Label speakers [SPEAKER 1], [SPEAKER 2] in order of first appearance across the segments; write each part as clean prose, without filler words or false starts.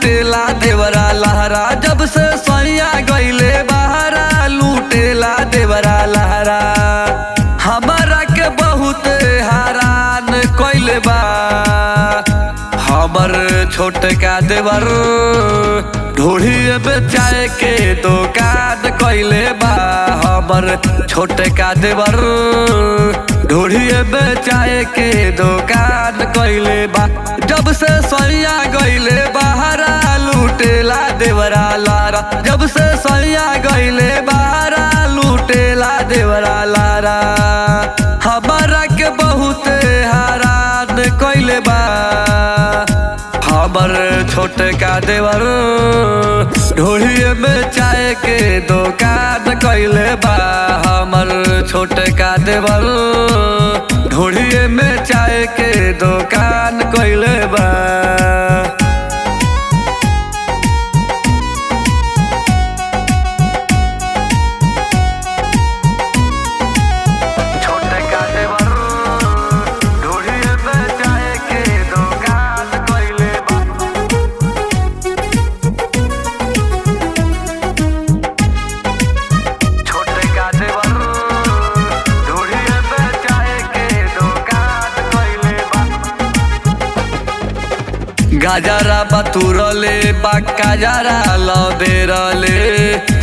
[SPEAKER 1] लूटेला देवरा लहरा, जब से सैया गईले बहरा लूटेला देवरा लहरा। हमारा के बहुत हैरान कइले बा हमर छोटका देवर, ढोढ़ी बेचाए के दुकान कइले बा हमर छोटका देवर, ढोढ़ी बेचाए के दुकान कइले बा। जब से सैया गईले बहरा लूटेला देवरा लारा, जब से सैया गईले बहरा लूटेला देवरा लारा। हमारा के बहुत हैरान कइले बा हमर छोटका देवर, ढोढ़ी में चाय के दुकान कइले बा हमर छोटका देवर, ढोढ़ी में चाय के दुकान कइले बा। गाजरा बतुरले बाका जरा लबेरले,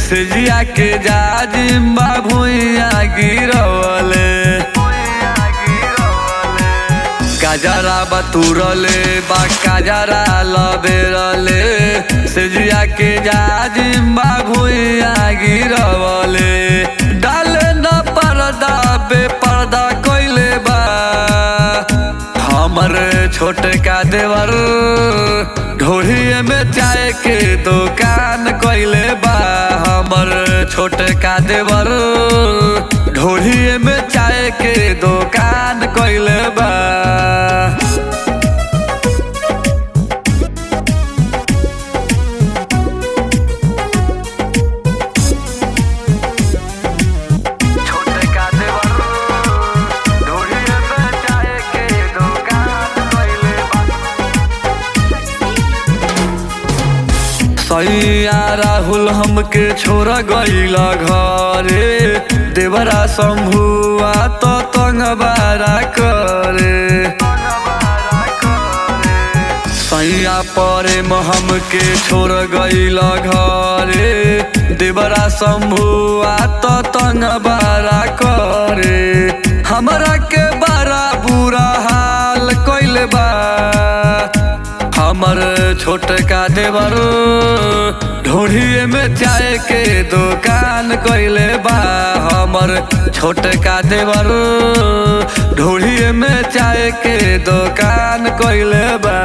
[SPEAKER 1] सिजिया के जाजिम्बा भुइया गिरवले। गाजरा बतुरले बाका जरा लबेरले, सिजिया के जाजिम्बा भुइया गिरवले। डाले न पर्दा बेपर्दा कइले बा हमर छोटका देवर, ढोढ़ी में चाय के दुकान कइले बा हमर छोटका देवर, ढोढ़ी में चाय के दुकान कइले बा। सैया राहुल हमके छोड़ गईला घरे, देवरा शंभुआ तो तंग बारा करे। सैया प्रेम हमके छोड़ गईला घरे, देवरा शंभुआ तो तंग बारा करे। हमरा के बड़ा बुरा हाल कइले बा हमर छोटका देवर, ढोढ़ी में चाय के दुकान कइले बा हमर छोटका देवर, ढोढ़ी में चाय के दुकान कइले बा।